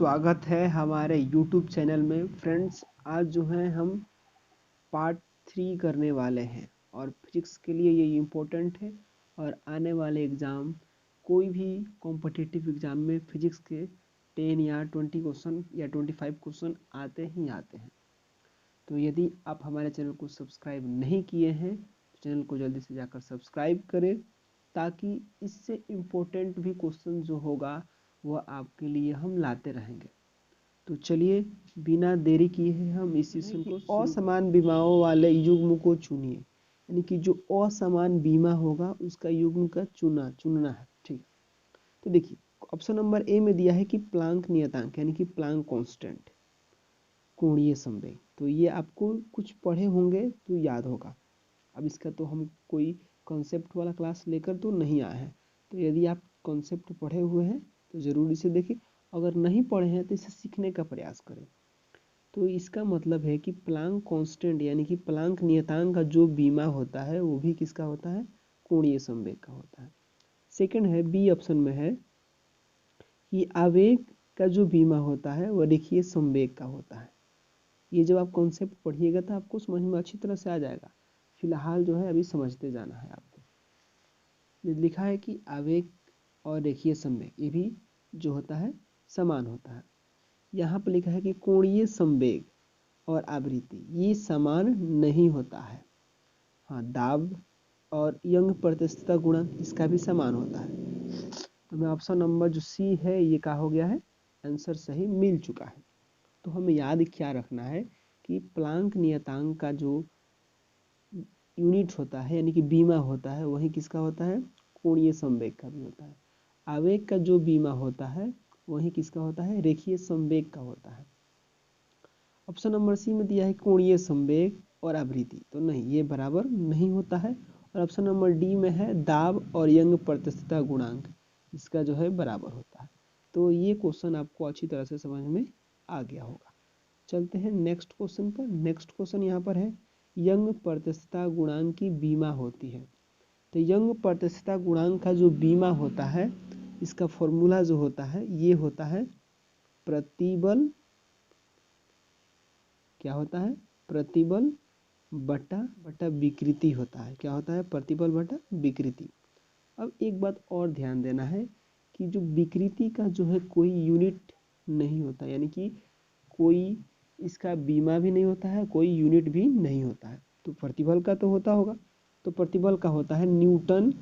स्वागत है हमारे YouTube चैनल में। फ्रेंड्स, आज जो है हम पार्ट 3 करने वाले हैं और फिजिक्स के लिए ये इम्पोर्टेंट है और आने वाले एग्ज़ाम, कोई भी कॉम्पिटिटिव एग्ज़ाम में फिजिक्स के 10 या 20 क्वेश्चन या 25 क्वेश्चन आते ही आते हैं। तो यदि आप हमारे चैनल को सब्सक्राइब नहीं किए हैं तो चैनल को जल्दी से जाकर सब्सक्राइब करें, ताकि इससे इम्पोर्टेंट भी क्वेश्चन जो होगा वह आपके लिए हम लाते रहेंगे। तो चलिए बिना देरी किए हम इस सेशन को असमान बीमाओं वाले युग्म को चुनिए, यानी कि जो असमान बीमा होगा उसका युग्म का चुनना है। ठीक, तो देखिए ऑप्शन नंबर ए में दिया है कि प्लांक नियतांक यानी कि प्लांक कांस्टेंट, कोणीय संवेग। तो ये आपको कुछ पढ़े होंगे तो याद होगा। अब इसका तो हम कोई कॉन्सेप्ट वाला क्लास लेकर तो नहीं आए हैं, तो यदि आप कॉन्सेप्ट पढ़े हुए हैं तो ज़रूर इसे देखें, अगर नहीं पढ़े हैं तो इसे सीखने का प्रयास करें। तो इसका मतलब है कि प्लांक कांस्टेंट यानी कि प्लांक नियतांक का जो बीमा होता है वो भी किसका होता है, कोणीय संवेग का होता है। सेकंड है बी ऑप्शन में है कि आवेग का जो बीमा होता है वह रेखीय संवेग का होता है। ये जब आप कॉन्सेप्ट पढ़िएगा तो आपको समझ में अच्छी तरह से आ जाएगा। फिलहाल जो है अभी समझते जाना है आपको। लिखा है कि आवेग और रेखीय संवेग ये भी जो होता है समान होता है। यहाँ पर लिखा है कि कोणीय संवेग और आवृत्ति ये समान नहीं होता है। हाँ, दाब और यंग प्रतिस्थता गुणक इसका भी समान होता है। तो मैं ऑप्शन नंबर जो सी है ये क्या हो गया है, आंसर सही मिल चुका है। तो हमें याद क्या रखना है कि प्लांक नियतांक का जो यूनिट होता है यानी कि बीमा होता है वही किसका होता है, कोणीय संवेग का भी होता है। आवेग का जो बीमा होता है वही किसका होता है, रेखीय संवेग का होता है। ऑप्शन नंबर सी में दिया है कोणीय संवेग और आवृत्ति, तो नहीं, ये बराबर नहीं होता है। और ऑप्शन नंबर डी में है दाब और यंग प्रतिस्थता गुणांक, इसका जो है बराबर होता है। तो ये क्वेश्चन आपको अच्छी तरह से समझ में आ गया होगा। चलते हैं नेक्स्ट क्वेश्चन पर। नेक्स्ट क्वेश्चन यहाँ पर है यंग प्रतिस्थता गुणांक की बीमा होती है। तो यंग प्रतिस्थता गुणांक का जो बीमा होता है इसका फॉर्मूला जो होता है ये होता है प्रतिबल, क्या होता है, प्रतिबल बटा विकृति होता है। क्या होता है, प्रतिबल बटा विकृति। अब एक बात और ध्यान देना है कि जो विकृति का जो है कोई यूनिट नहीं होता, यानी कि कोई इसका बीमा भी नहीं होता है, कोई यूनिट भी नहीं होता है। तो प्रतिबल का तो होता होगा, तो प्रतिबल का होता है न्यूटन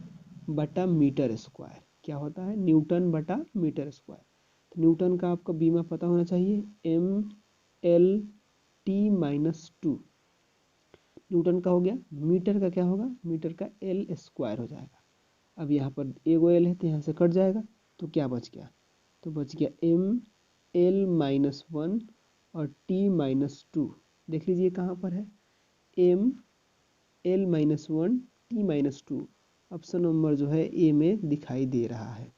बटा मीटर स्क्वायर। क्या होता है, न्यूटन बटा मीटर स्क्वायर। तो न्यूटन का आपका बीमा पता होना चाहिए, m/L/T-2 न्यूटन का हो गया। मीटर का क्या होगा, मीटर का L स्क्वायर हो जाएगा। अब यहाँ पर एगो L है तो यहाँ से कट जाएगा, तो क्या बच गया, तो बच गया m/L-1 और T-2। देख लीजिए कहाँ पर है, m/L-1 T-2 ऑप्शन नंबर जो है ए में दिखाई दे रहा है।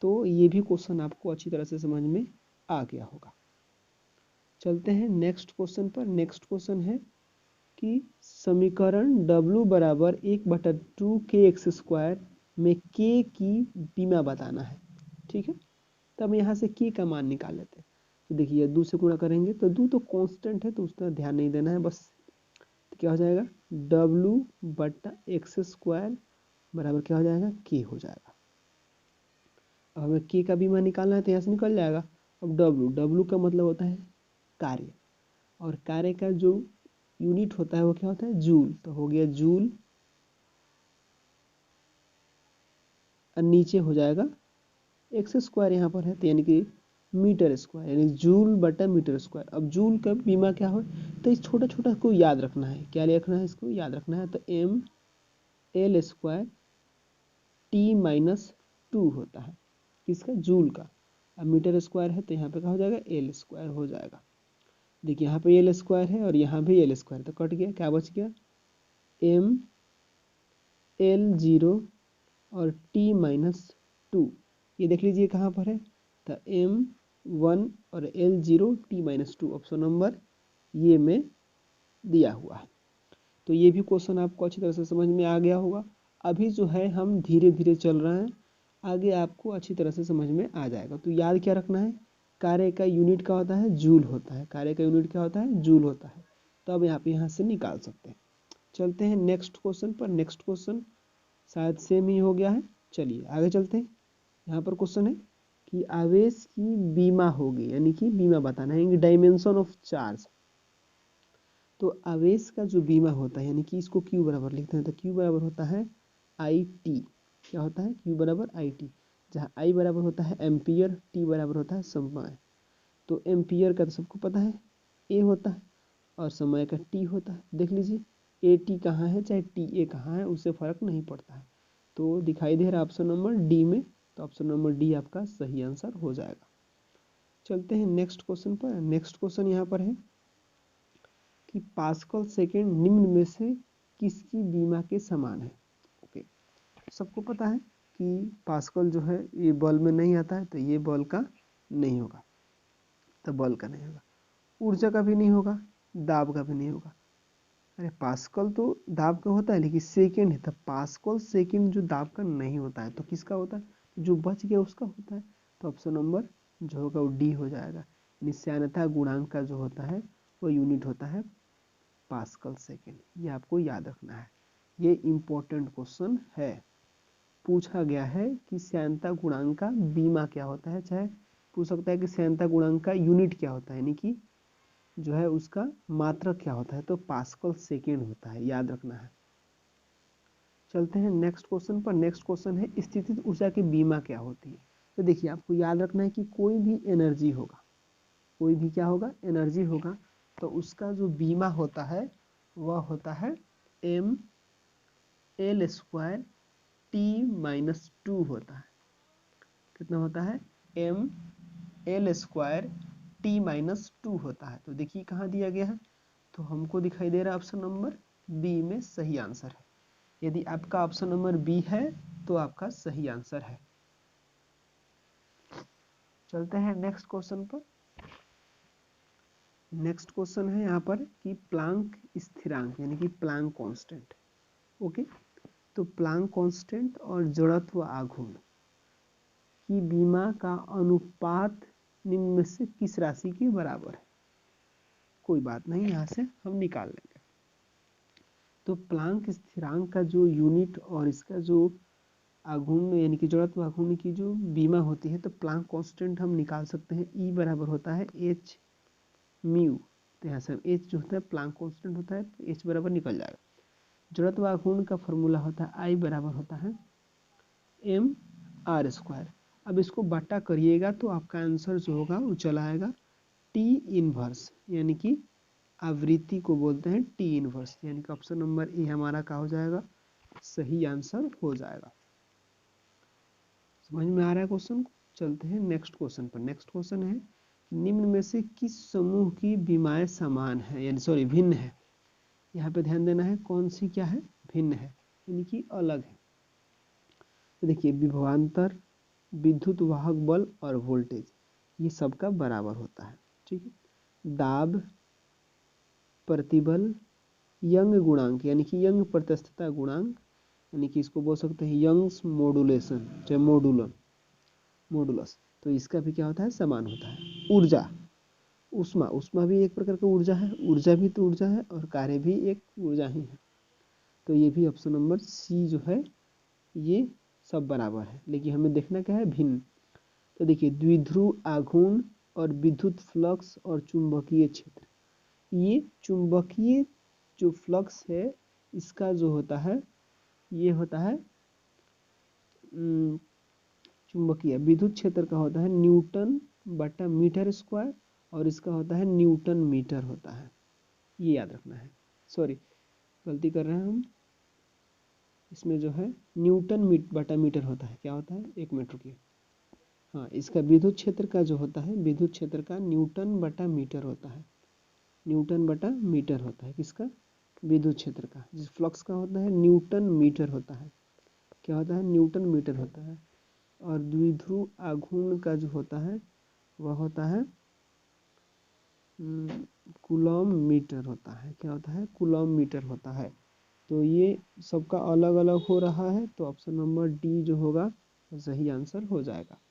तो ये भी क्वेश्चन आपको अच्छी तरह से समझ में आ गया होगा। चलते हैं नेक्स्ट क्वेश्चन पर। नेक्स्ट क्वेश्चन है कि समीकरण W बराबर 1/2 kx² में k की बीमा बताना है। ठीक है, तब यहाँ से k का मान निकाल लेते हैं। तो देखिए 2 से गुणा करेंगे तो 2 तो कांस्टेंट है तो उस पर ध्यान नहीं देना है बस। तो क्या हो जाएगा, W/x² बराबर क्या हो जाएगा, k हो जाएगा। अब हमें k का बीमा निकालना है तो यहाँ से निकल जाएगा। अब W का मतलब होता है कार्य, और कार्य का जो यूनिट होता है वो क्या होता है, जूल। तो हो गया जूल, और नीचे हो जाएगा x² यहाँ पर है तो यानी कि मीटर स्क्वायर, यानी जूल बटा मीटर स्क्वायर। अब जूल का बीमा क्या हो, तो इस छोटा छोटा को याद रखना है। क्या रखना है, इसको याद रखना है। तो m/L² T-2 होता है किसका, जूल का। अब मीटर स्क्वायर है तो यहाँ पे क्या हो जाएगा, L² हो जाएगा। देखिए यहाँ पे L² है और यहाँ भी L², तो कट गया, क्या बच गया, m/L0 और T-2। ये देख लीजिए कहाँ पर है, तो m1 और L0 T-2 ऑप्शन नंबर ये में दिया हुआ है। तो ये भी क्वेश्चन आपको अच्छी तरह से समझ में आ गया होगा। अभी जो है हम धीरे धीरे चल रहे हैं, आगे आपको अच्छी तरह से समझ में आ जाएगा। तो याद क्या रखना है, कार्य का यूनिट क्या होता है, जूल होता है। कार्य का यूनिट क्या होता है, जूल होता है। तो अब आप यहाँ से निकाल सकते हैं। चलते हैं नेक्स्ट क्वेश्चन पर। नेक्स्ट क्वेश्चन शायद सेम ही हो गया है। चलिए आगे चलते हैं। यहाँ पर क्वेश्चन है कि आवेश की बीमा होगी, यानी कि बीमा बताना है, डायमेंशन ऑफ चार्ज। तो आवेश का जो बीमा होता है, यानी कि इसको Q बराबर लिखते हैं, तो Q बराबर होता है IT। क्या होता है, Q बराबर IT, जहाँ I बराबर होता है एम्पियर, T बराबर होता है समय। तो एम्पियर का तो सबको पता है A होता है, और समय का T होता है। देख लीजिए AT कहाँ है चाहे TA कहाँ है, उससे फर्क नहीं पड़ता है। तो दिखाई दे रहा है ऑप्शन नंबर डी में, तो ऑप्शन नंबर डी आपका सही आंसर हो जाएगा। चलते हैं नेक्स्ट क्वेश्चन पर। नेक्स्ट क्वेश्चन यहाँ पर है कि पास्कल सेकेंड निम्न में से किसकी बीमा के समान है। ओके, सबको पता है कि पास्कल जो है ये बॉल में नहीं आता है, तो ये बॉल का नहीं होगा, तो बॉल का नहीं होगा। ऊर्जा का भी नहीं होगा, दाब का भी नहीं होगा। अरे पास्कल तो दाब का होता है, लेकिन सेकेंड है, तो पास्कल सेकेंड जो दाब का नहीं होता है, तो किसका होता है, जो बच गया उसका होता है। तो ऑप्शन नंबर जो होगा वो डी हो जाएगा। निश्चयता गुणांक का जो होता है वो यूनिट होता है पास्कल सेकेंड। ये आपको याद रखना है, ये इम्पोर्टेंट क्वेश्चन है। पूछा गया है कि श्यानता गुणांक का बीमा क्या होता है, चाहे पूछ सकता है कि श्यानता गुणांक का यूनिट क्या होता है, यानी कि जो है उसका मात्रक क्या होता है, तो पास्कल सेकेंड होता है, याद रखना है। चलते हैं नेक्स्ट क्वेश्चन पर। नेक्स्ट क्वेश्चन है स्थितिज ऊर्जा की बीमा क्या होती है। तो देखिए आपको याद रखना है कि कोई भी एनर्जी होगा, कोई भी क्या होगा, एनर्जी होगा, तो उसका जो बीमा होता है वह होता है mL² T-2 होता है। कितना होता है, mL² T-2 होता है। तो देखिए कहाँ दिया गया है, तो हमको दिखाई दे रहा है ऑप्शन नंबर बी में सही आंसर है। यदि आपका ऑप्शन नंबर बी है तो आपका सही आंसर है। चलते हैं नेक्स्ट क्वेश्चन पर। नेक्स्ट क्वेश्चन है यहाँ पर कि प्लांक स्थिरांक, यानी कि प्लांक कांस्टेंट। ओके, तो प्लांक कांस्टेंट और जड़त्व आघूर्ण की बीमा का अनुपात निम्न में से किस राशि के बराबर है। कोई बात नहीं, यहाँ से हम निकाल लेंगे। तो प्लांक स्थिरांक का जो यूनिट और इसका जो आघूर्ण यानी कि जड़त्व आघूर्ण की जो बीमा होती है, तो प्लांक कांस्टेंट हम निकाल सकते हैं। E बराबर होता है H म्यू। तो यहाँ से H जो होता है प्लांक कांस्टेंट होता है, तो H बराबर निकल जाएगा। जड़त्व आघूर्ण का फॉर्मूला होता है I बराबर होता है mR²। अब इसको बटा करिएगा तो आपका आंसर जो होगा वो चला आएगा T इनवर्स, यानी कि आवृत्ति को बोलते हैं T इनवर्स, यानी कि ऑप्शन नंबर ए हमारा क्या हो जाएगा, सही आंसर हो जाएगा। समझ में आ रहा है क्वेश्चन। चलते हैं नेक्स्ट क्वेश्चन पर। नेक्स्ट क्वेश्चन है निम्न में से किस समूह की बीमाएं समान है, यानी सॉरी भिन्न है। यहाँ पे ध्यान देना है कौन सी क्या है, भिन्न है, यानी कि अलग है। तो देखिए विभवांतर, विद्युत वाहक बल और वोल्टेज ये सबका बराबर होता है, ठीक है। दाब, प्रतिबल, यंग गुणांक यानी कि यंग प्रत्यस्थता गुणांक, यानी कि इसको बोल सकते हैं यंग्स मॉडुलेशन चाहे मॉडुलस, तो इसका भी क्या होता है, समान होता है। ऊर्जा, उष्मा, उष्मा भी एक प्रकार का ऊर्जा है, ऊर्जा भी तो ऊर्जा है और कार्य भी एक ऊर्जा ही है। तो ये भी ऑप्शन नंबर सी जो है ये सब बराबर है, लेकिन हमें देखना क्या है, भिन्न। तो देखिए द्विध्रुव आघूर्ण और विद्युत फ्लक्स और चुंबकीय क्षेत्र, ये चुंबकीय जो फ्लक्स है इसका जो होता है ये होता है चुंबकीय, विद्युत क्षेत्र का होता है न्यूटन बटा मीटर स्क्वायर और इसका होता है न्यूटन मीटर होता है, ये याद रखना है। सॉरी गलती कर रहे हैं हम, इसमें जो है न्यूटन बटा मीटर होता है, क्या होता है, एक मिनट रुकिए। हाँ, इसका विद्युत क्षेत्र का जो होता है, विद्युत क्षेत्र का न्यूटन बटा मीटर होता है, न्यूटन बटा मीटर होता है किसका, विद्युत क्षेत्र का। जिस फ्लक्स का होता है न्यूटन मीटर होता है, क्या होता है, न्यूटन मीटर होता है। और द्विध्रुव आघूर्ण का जो होता है वह होता है कूलॉम मीटर होता है, क्या होता है, कूलॉम मीटर होता है। तो ये सबका अलग अलग हो रहा है, तो ऑप्शन नंबर डी जो होगा सही आंसर हो जाएगा।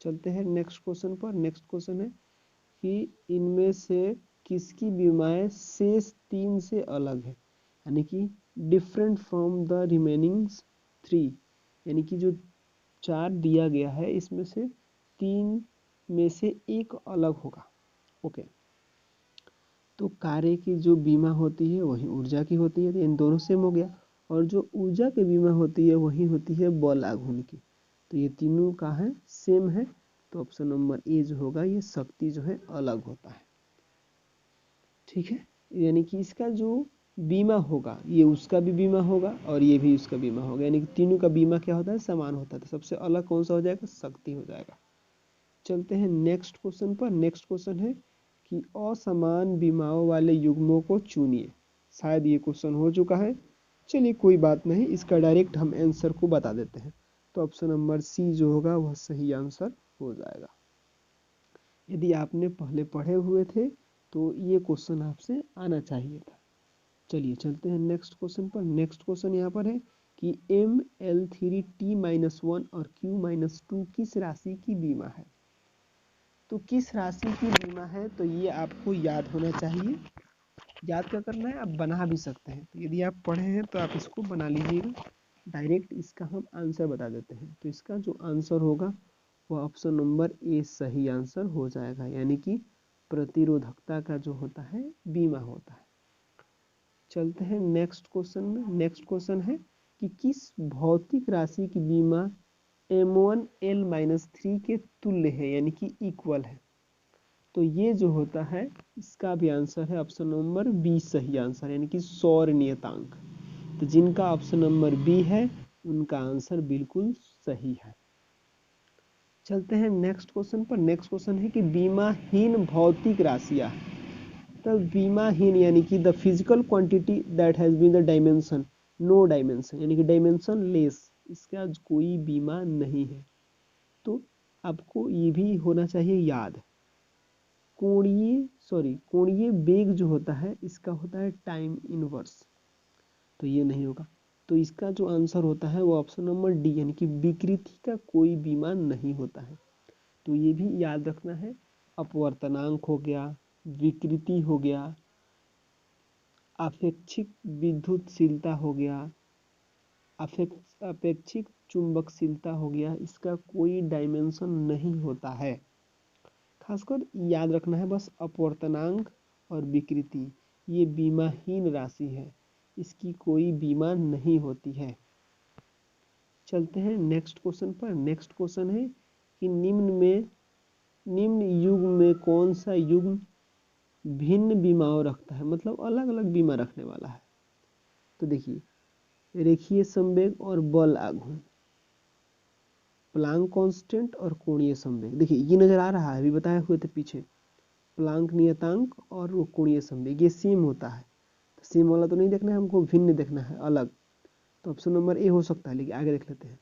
चलते हैं नेक्स्ट क्वेश्चन पर। नेक्स्ट क्वेश्चन है कि इनमें से किसकी बीमाएं शेष 3 से अलग है, यानी कि डिफरेंट फ्रॉम द रिमेनिंग 3, यानी कि जो 4 दिया गया है इसमें से 3 में से एक अलग होगा। ओके, तो कार्य की जो बीमा होती है वही ऊर्जा की होती है, तो इन दोनों सेम हो गया। और जो ऊर्जा की बीमा होती है वही होती है बल आघूर्ण की, तो ये तीनों का है सेम है। तो ऑप्शन नंबर ए जो होगा ये शक्ति जो है अलग होता है। ठीक है, यानी कि इसका जो बीमा होगा ये उसका भी बीमा होगा और ये भी उसका बीमा होगा, यानी कि तीनों का बीमा क्या होता है, समान होता है। तो सबसे अलग कौन सा हो जाएगा, शक्ति हो जाएगा। चलते हैं नेक्स्ट क्वेश्चन पर। नेक्स्ट क्वेश्चन है कि असमान बीमाओं वाले युग्मों को चुनिए। शायद ये क्वेश्चन हो चुका है, चलिए कोई बात नहीं, इसका डायरेक्ट हम आंसर को बता देते हैं। तो ऑप्शन नंबर सी जो होगा वह सही आंसर हो जाएगा। यदि आपने पहले पढ़े हुए थे तो ये क्वेश्चन आपसे आना चाहिए था। चलिए चलते हैं नेक्स्ट क्वेश्चन पर। नेक्स्ट क्वेश्चन यहाँ पर है कि ML3T-1 और Q-2 किस राशि की बीमा है। तो किस राशि की बीमा है, तो ये आपको याद होना चाहिए। याद क्या करना है, आप बना भी सकते हैं। तो यदि आप पढ़े हैं तो आप इसको बना लीजिएगा, डायरेक्ट इसका हम आंसर बता देते हैं। तो इसका जो आंसर होगा वह ऑप्शन नंबर ए सही आंसर हो जाएगा, यानी कि प्रतिरोधकता का जो होता है बीमा होता है। चलते हैं नेक्स्ट क्वेश्चन में। नेक्स्ट क्वेश्चन है कि किस भौतिक राशि की बीमा M1L-3 के तुल्य है, यानी कि इक्वल है। तो ये जो होता है इसका भी आंसर है ऑप्शन नंबर बी सही आंसर, यानी कि सौर नियतांक। तो जिनका ऑप्शन नंबर बी है उनका आंसर बिल्कुल सही है। चलते हैं नेक्स्ट क्वेश्चन पर। नेक्स्ट क्वेश्चन है कि बीमाहीन भौतिक राशियां। तो बीमाहीन यानी कि the physical quantity that has been the dimension no dimension, यानी कि डायमेंशन लेस, इसका कोई बीमा नहीं है। तो आपको ये भी होना चाहिए याद। कोणीय वेग जो होता है इसका होता है टाइम इनवर्स, तो ये नहीं होगा। तो इसका जो आंसर होता है वो ऑप्शन नंबर डी, यानी कि विकृति का कोई बीमा नहीं होता है। तो ये भी याद रखना है। अपवर्तनांक हो गया, विकृति हो गया, अपेक्षिक विद्युतशीलता हो गया, अपेक्षिक चुंबकशीलता हो गया, इसका कोई डायमेंशन नहीं होता है। खासकर याद रखना है बस अपवर्तनांक और विकृति, ये बीमाहीन राशि है, इसकी कोई बीमा नहीं होती है। चलते हैं नेक्स्ट क्वेश्चन पर। नेक्स्ट क्वेश्चन है कि निम्न युग्म में कौन सा युग्म भिन्न बीमाओं रखता है, मतलब अलग अलग बीमा रखने वाला है। तो देखिए, रेखीय संवेग और बल आघूर्ण, प्लांक कांस्टेंट और कोणीय संवेग। देखिए ये नजर आ रहा है, अभी बताए हुए थे पीछे, प्लांक नियतांक और वो कोणीय संवेग ये सेम होता है। तो सेम वाला तो नहीं देखना है हमको, भिन्न देखना है, अलग। तो ऑप्शन नंबर ए हो सकता है, लेकिन आगे देख लेते हैं।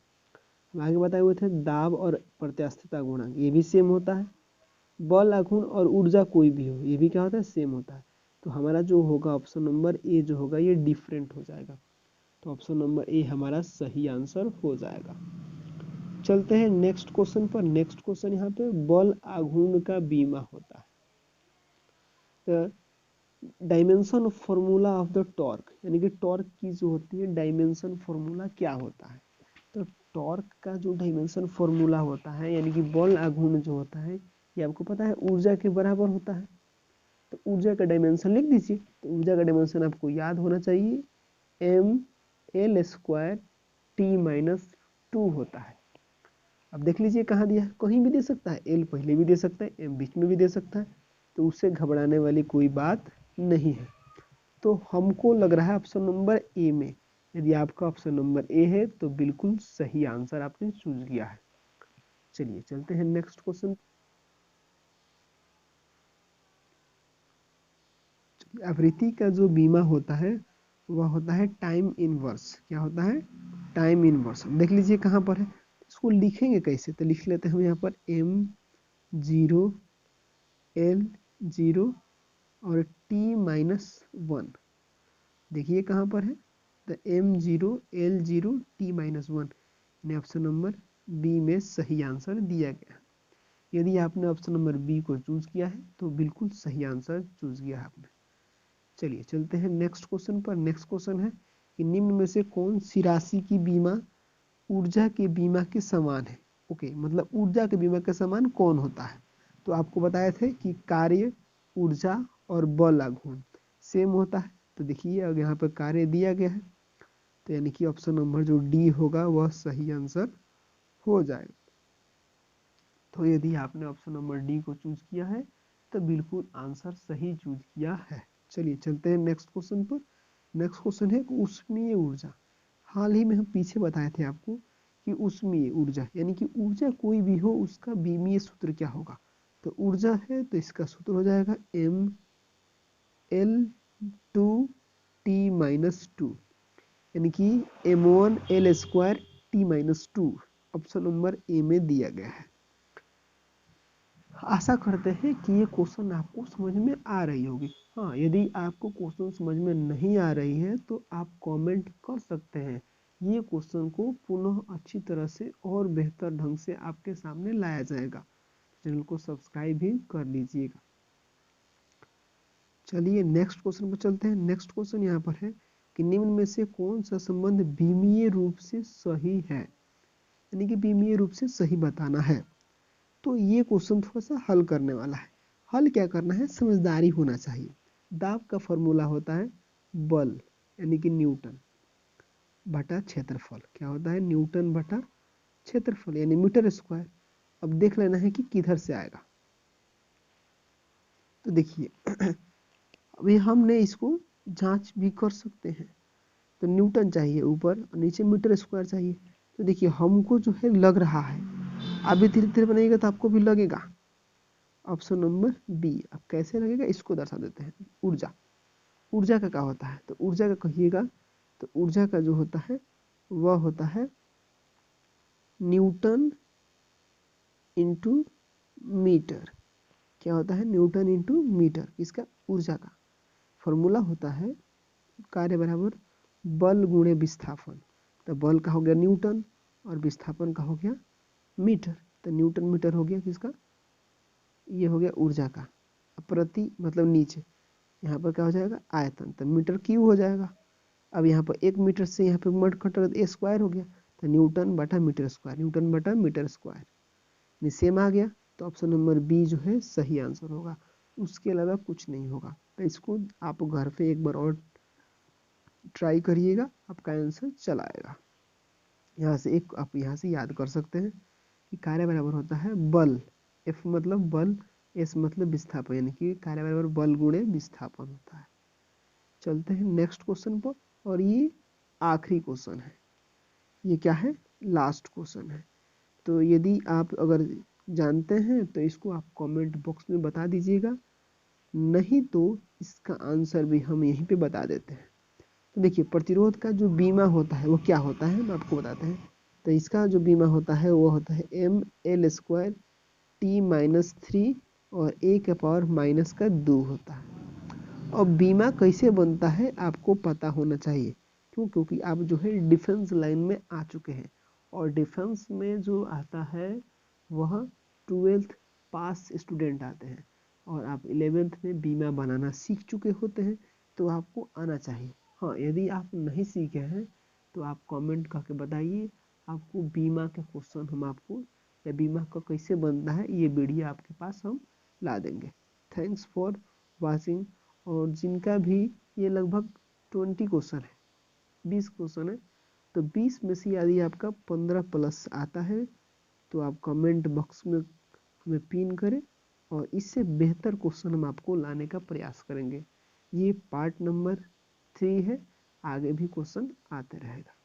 हम आगे बताए हुए थे दाब और प्रत्यास्थता गुणांक, ये भी सेम होता है। बल आघूर्ण और ऊर्जा कोई भी हो, ये भी क्या होता है, सेम होता है। तो हमारा जो होगा ऑप्शन नंबर ए जो होगा ये डिफरेंट हो जाएगा। तो ऑप्शन नंबर ए हमारा सही आंसर हो जाएगा। चलते हैं नेक्स्ट क्वेश्चन पर। नेक्स्ट क्वेश्चन यहाँ पे बल आघूर्ण का बीमा होता है। तो dimension formula of the torque, यानी कि टॉर्क की जो होती है डायमेंशन फॉर्मूला क्या होता है। तो टॉर्क का जो डायमेंशन फॉर्मूला होता है, यानी कि बल आघूर्ण जो होता है ये आपको पता है ऊर्जा के बराबर होता है। तो ऊर्जा का डायमेंशन लिख दीजिए। तो ऊर्जा का डायमेंशन आपको याद होना चाहिए, ML2T-2 होता है। अब देख लीजिए कहाँ दिया है, कहीं भी दे सकता है, एल पहले भी दे सकता है, एम बीच में भी दे सकता है, तो उससे घबराने वाली कोई बात नहीं है। तो हमको लग रहा है ऑप्शन नंबर ए में, यदि आपका ऑप्शन नंबर ए है तो बिल्कुल सही आंसर आपने चूज किया है। चलिए चलते हैं नेक्स्ट क्वेश्चन। आवृत्ति का जो बीमा होता है वह होता है टाइम इनवर्स। क्या होता है, टाइम इनवर्स। देख लीजिए कहाँ पर है, इसको लिखेंगे कैसे, तो लिख लेते हैं हम यहाँ पर M0 L0 और T-1। देखिए कहाँ पर है, तो M0 L0 T-1, यानी ऑप्शन नंबर बी में सही आंसर दिया गया। यदि आपने ऑप्शन नंबर बी को चूज किया है तो बिल्कुल सही आंसर चूज किया है आपने। चलिए चलते हैं नेक्स्ट क्वेश्चन पर। नेक्स्ट क्वेश्चन है कि निम्न में से कौन सी राशि की बीमा ऊर्जा के बीमा के समान है। ओके, मतलब ऊर्जा के बीमा के समान कौन होता है। तो आपको बताए थे कि कार्य, ऊर्जा और बल आघूर्ण सेम होता है। तो देखिए अब यहाँ पर कार्य दिया गया है, तो यानी कि ऑप्शन नंबर जो डी होगा वह सही आंसर हो जाएगा। तो यदि आपने ऑप्शन नंबर डी को चूज किया है तो बिल्कुल आंसर सही चूज किया है। चलिए चलते हैं नेक्स्ट क्वेश्चन पर। नेक्स्ट क्वेश्चन है कि ऊष्मीय ऊर्जा। हाल ही में हम पीछे बताए थे आपको कि ऊष्मीय ऊर्जा यानी कि ऊर्जा कोई भी हो उसका बीमीय सूत्र क्या होगा। तो ऊर्जा है तो इसका सूत्र हो जाएगा mL2T-2 यानी कि m1L2T-2 ऑप्शन नंबर ए में दिया गया है। आशा करते हैं कि ये क्वेश्चन आपको समझ में आ रही होगी। हाँ, यदि आपको क्वेश्चन समझ में नहीं आ रही है तो आप कमेंट कर सकते हैं। ये क्वेश्चन को पुनः अच्छी तरह से और बेहतर ढंग से आपके सामने लाया जाएगा। चैनल को सब्सक्राइब भी कर लीजिएगा। चलिए नेक्स्ट क्वेश्चन पर चलते हैं। नेक्स्ट क्वेश्चन यहाँ पर है कि निम्न में से कौन सा संबंध बीमीय रूप से सही है, यानी कि बीमीय रूप से सही बताना है। तो ये क्वेश्चन थोड़ा सा हल करने वाला है। हल क्या करना है, समझदारी होना चाहिए। दाब का फॉर्मूला होता है बल यानी कि न्यूटन बटा क्षेत्रफल। क्या होता है, न्यूटन बटा क्षेत्रफल यानी मीटर स्क्वायर। अब देख लेना है कि किधर से आएगा। तो देखिए अभी हमने इसको जांच भी कर सकते हैं। तो न्यूटन चाहिए ऊपर और नीचे मीटर स्क्वायर चाहिए। तो देखिए हमको जो है लग रहा है, अभी धीरे धीरे बनाइएगा तो आपको भी लगेगा। Option number B. अब कैसे लगेगा इसको दर्शा देते हैं। ऊर्जा, ऊर्जा का क्या होता है, तो ऊर्जा का कहिएगा तो ऊर्जा का जो होता है वह होता है न्यूटन इंटू मीटर। क्या होता है, न्यूटन इंटू मीटर। इसका ऊर्जा का फॉर्मूला होता है कार्य बराबर बल गुणे विस्थापन। तो बल का हो गया न्यूटन और विस्थापन का हो गया मीटर। तो न्यूटन मीटर हो गया किसका, ये हो गया ऊर्जा का। प्रति मतलब नीचे यहाँ पर क्या हो जाएगा आयतन, तो मीटर क्यूब हो जाएगा। अब यहाँ पर 1 मीटर से यहाँ पे मड कटर ए स्क्वायर हो गया। तो न्यूटन बटा मीटर स्क्वायर, न्यूटन बटा मीटर स्क्वायर सेम आ गया। तो ऑप्शन नंबर बी जो है सही आंसर होगा, उसके अलावा कुछ नहीं होगा। तो इसको आप घर पे एक बार और ट्राई करिएगा, आपका आंसर चला आएगा। यहाँ से एक आप यहाँ से याद कर सकते हैं कि कार्य बराबर होता है बल, एफ मतलब बल, एस मतलब विस्थापन, यानी कि कार्य बराबर बल गुणे विस्थापन होता है। चलते हैं नेक्स्ट क्वेश्चन पर। और ये आखिरी क्वेश्चन है, ये क्या है, लास्ट क्वेश्चन है। तो यदि आप अगर जानते हैं तो इसको आप कमेंट बॉक्स में बता दीजिएगा, नहीं तो इसका आंसर भी हम यहीं पे बता देते हैं। तो देखिए प्रतिरोध का जो बीमा होता है वो क्या होता है, हम आपको बताते हैं। तो इसका जो बीमा होता है वो होता है mL2T-3 और a के पावर माइनस का 2 होता है। और बीमा कैसे बनता है आपको पता होना चाहिए, क्यों, क्योंकि आप जो है डिफेंस लाइन में आ चुके हैं। और डिफेंस में जो आता है वह 12th पास स्टूडेंट आते हैं, और आप 11th में बीमा बनाना सीख चुके होते हैं, तो आपको आना चाहिए। हाँ, यदि आप नहीं सीखे हैं तो आप कमेंट करके बताइए, आपको बीमा के क्वेश्चन हम आपको, या बीमा का कैसे बनता है ये वीडियो आपके पास हम ला देंगे। Thanks for watching. और जिनका भी ये लगभग 20 क्वेश्चन है, 20 क्वेश्चन है, तो 20 में से यदि आपका 15 प्लस आता है तो आप कमेंट बॉक्स में हमें पिन करें, और इससे बेहतर क्वेश्चन हम आपको लाने का प्रयास करेंगे। ये पार्ट नंबर 3 है, आगे भी क्वेश्चन आते रहेगा।